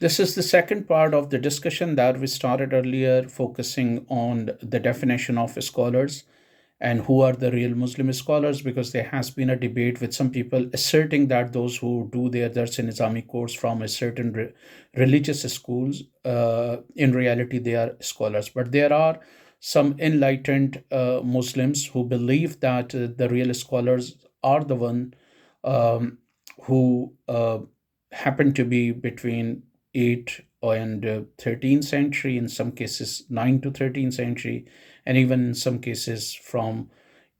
This is the second part of the discussion that we started earlier, focusing on the definition of scholars and who are the real Muslim scholars, because there has been a debate with some people asserting that those who do their Dars in Islamic course from a certain religious schools, in reality, they are scholars. But there are some enlightened Muslims who believe that the real scholars are the one um, who happen to be between 8 and 13th century, in some cases 9 to 13th century, and even in some cases from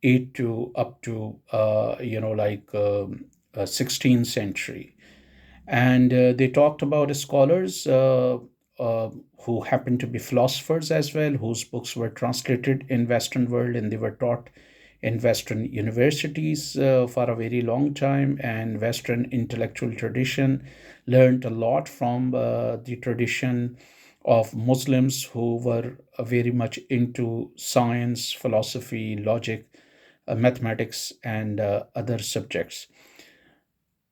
8 to up to 16th century. And they talked about scholars uh, who happened to be philosophers as well, whose books were translated in Western world and they were taught in Western universities for a very long time. And Western intellectual tradition learned a lot from the tradition of Muslims who were very much into science, philosophy, logic, mathematics, and other subjects.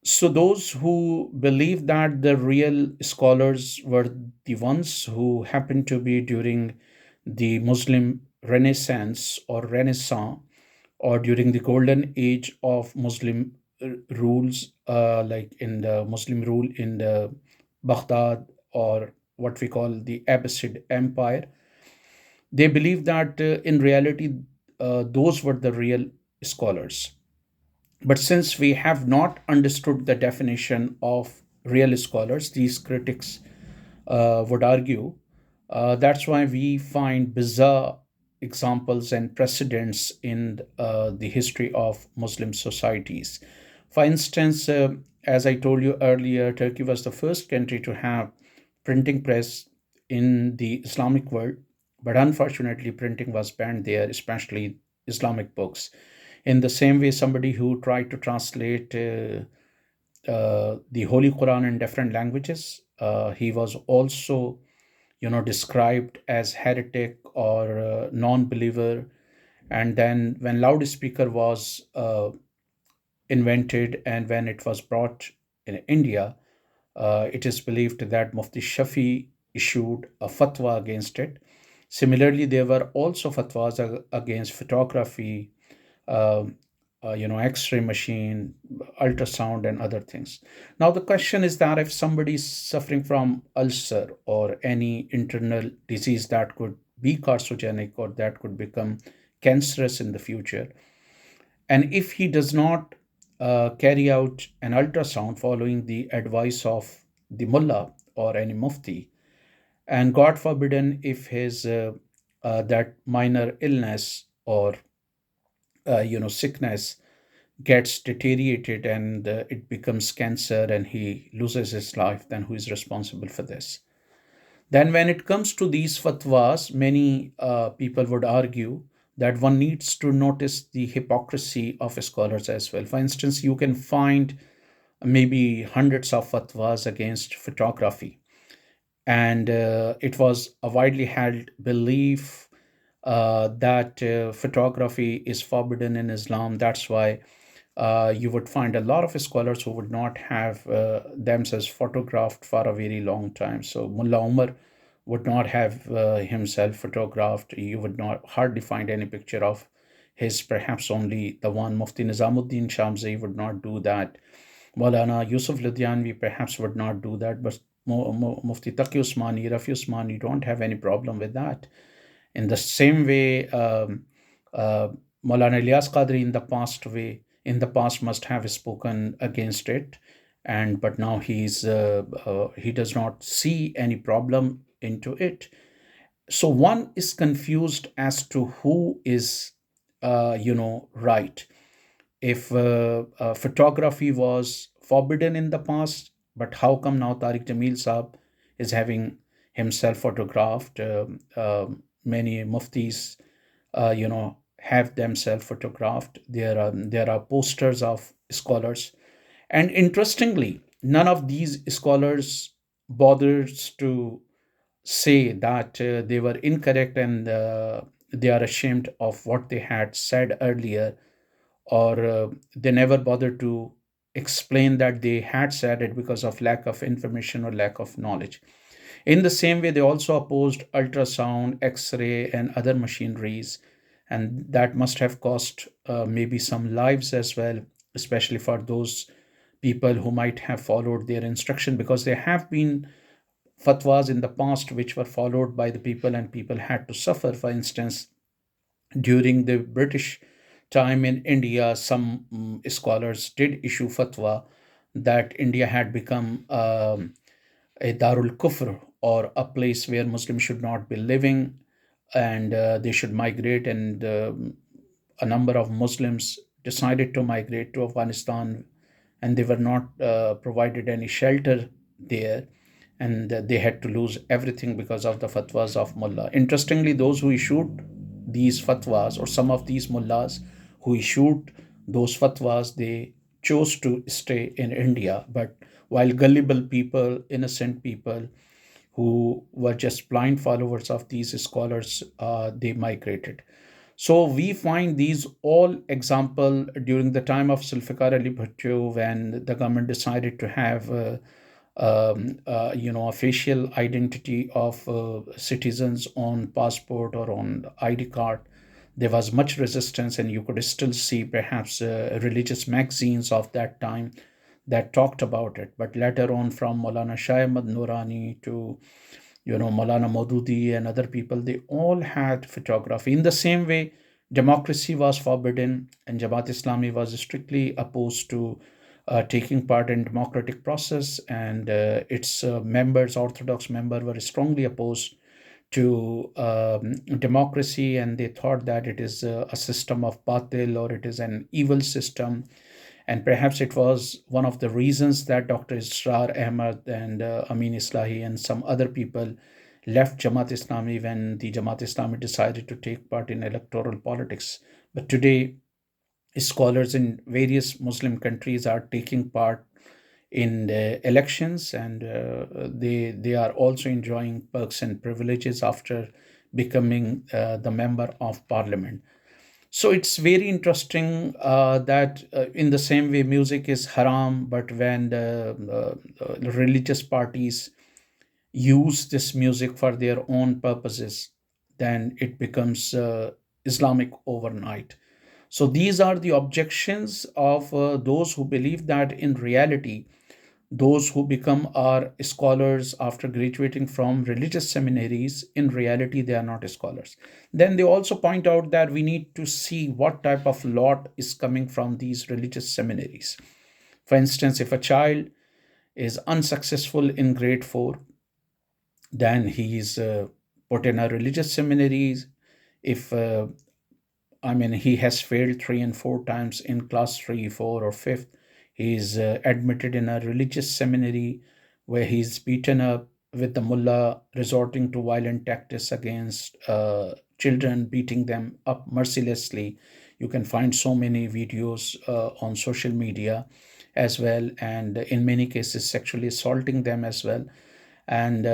So those who believe that the real scholars were the ones who happened to be during the Muslim Renaissance or Renaissance, or during the golden age of Muslim rules, like in the Muslim rule in the Baghdad, or what we call the Abbasid Empire, they believe that in reality those were the real scholars. But since we have not understood the definition of real scholars, these critics would argue, that's why we find bizarre examples and precedents in the history of Muslim societies. For instance, as I told you earlier, Turkey was the first country to have printing press in the Islamic world, but unfortunately, printing was banned there, especially Islamic books. In the same way, somebody who tried to translate the Holy Quran in different languages, he was also, described as heretic or non-believer. And then when loudspeaker was invented and when it was brought in India, it is believed that Mufti Shafi issued a fatwa against it. Similarly, there were also fatwas against photography, um, X-ray machine, ultrasound, and other things. Now, the question is that if somebody is suffering from ulcer or any internal disease that could be carcinogenic or that could become cancerous in the future, and if he does not carry out an ultrasound following the advice of the mullah or any mufti, and God forbidden if his that minor illness or sickness gets deteriorated and it becomes cancer and he loses his life, then who is responsible for this? Then when it comes to these fatwas, many people would argue that one needs to notice the hypocrisy of scholars as well. For instance, you can find maybe hundreds of fatwas against photography, and it was a widely held belief that photography is forbidden in Islam. That's why you would find a lot of scholars who would not have themselves photographed for a very long time. So Mullah Umar would not have himself photographed. You would not hardly find any picture of his, perhaps only the one. Mufti Nizamuddin Shamsi would not do that. Maulana Yusuf Ludhianvi perhaps would not do that, but Mufti Taqi Usmani, Rafi Usmani don't have any problem with that. In the same way, uh, Maulana Ilyas Qadri in the past must have spoken against it, and but now he does not see any problem into it. So one is confused as to who is right. If photography was forbidden in the past, but how come now Tariq Jamil Saab is having himself photographed? Many muftis, have themselves photographed. There are posters of scholars, and interestingly, none of these scholars bothers to say that they were incorrect and they are ashamed of what they had said earlier, or they never bother to explain that they had said it because of lack of information or lack of knowledge. In the same way, they also opposed ultrasound, X ray, and other machineries, and that must have cost maybe some lives as well, especially for those people who might have followed their instruction, because there have been fatwas in the past which were followed by the people and people had to suffer. For instance, during the British time in India, some scholars did issue fatwa that India had become a Darul Kufr, or a place where Muslims should not be living, and they should migrate. And a number of Muslims decided to migrate to Afghanistan, and they were not provided any shelter there, and they had to lose everything because of the fatwas of mullah. Interestingly, those who issued these fatwas, or some of these mullahs who issued those fatwas, they chose to stay in India. But while gullible people, innocent people who were just blind followers of these scholars, they migrated. So we find these all example during the time of Zulfikar Ali Bhutto, when the government decided to have a facial identity of citizens on passport or on ID card. There was much resistance, and you could still see perhaps religious magazines of that time that talked about it. But later on, from Maulana Shah Ahmad Noorani to Maulana Maududi and other people, they all had photography. In the same way, democracy was forbidden, and Jamaat Islami was strictly opposed to taking part in democratic process, and its members, Orthodox members, were strongly opposed to democracy, and they thought that it is a system of batil, or it is an evil system. And perhaps it was one of the reasons that Dr. Israr Ahmad and Amin Islahi and some other people left Jamaat Islami when the Jamaat Islami decided to take part in electoral politics. But today, scholars in various Muslim countries are taking part in the elections, and they are also enjoying perks and privileges after becoming the member of parliament. So it's very interesting that in the same way music is haram, but when the religious parties use this music for their own purposes, then it becomes Islamic overnight. So these are the objections of those who believe that in reality, those who become our scholars after graduating from religious seminaries, in reality, they are not scholars. Then they also point out that we need to see what type of lot is coming from these religious seminaries. For instance, if a child is unsuccessful in grade 4, then he is put in a religious seminary. If he has failed 3 and 4 times in class 3, 4, or fifth. He is admitted in a religious seminary where he is beaten up with the mullah resorting to violent tactics against children, beating them up mercilessly. You can find so many videos on social media as well, and in many cases, sexually assaulting them as well. And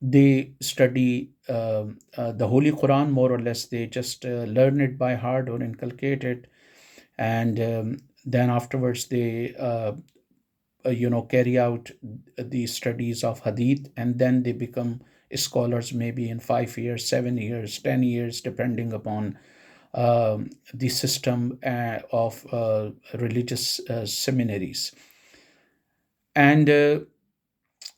they study the Holy Quran more or less. They just learn it by heart or inculcate it, and then afterwards they carry out the studies of hadith, and then they become scholars maybe in 5 years, 7 years, 10 years, depending upon the system of religious seminaries. And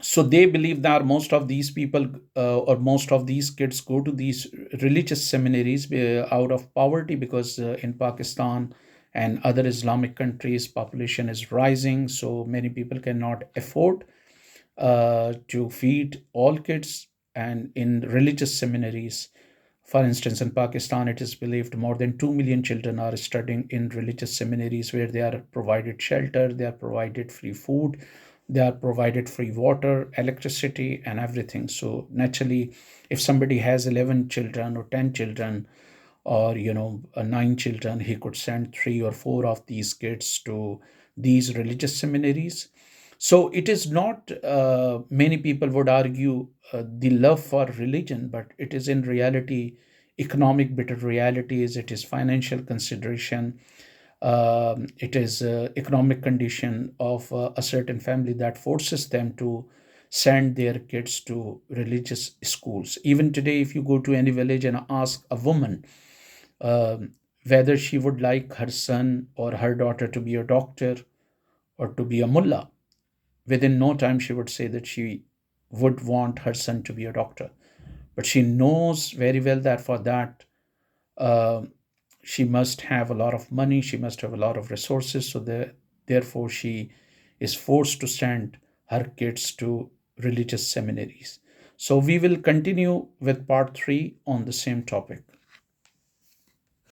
so they believe that most of these people or most of these kids go to these religious seminaries out of poverty, because in Pakistan and other Islamic countries population is rising, so many people cannot afford to feed all kids. And in religious seminaries, for instance, in Pakistan, it is believed more than 2 million children are studying in religious seminaries, where they are provided shelter, they are provided free food, they are provided free water, electricity, and everything. So, naturally, if somebody has 11 children or 10 children, or 9 children, he could send 3 or 4 of these kids to these religious seminaries. So it is not, many people would argue, the love for religion, but it is in reality economic. Bitter reality is it is financial consideration. It is economic condition of a certain family that forces them to send their kids to religious schools. Even today, if you go to any village and ask a woman um, whether she would like her son or her daughter to be a doctor or to be a mullah, within no time she would say that she would want her son to be a doctor. But she knows very well that for that, uh, she must have a lot of money, she must have a lot of resources. So therefore, she is forced to send her kids to religious seminaries. So we will continue with part 3 on the same topic.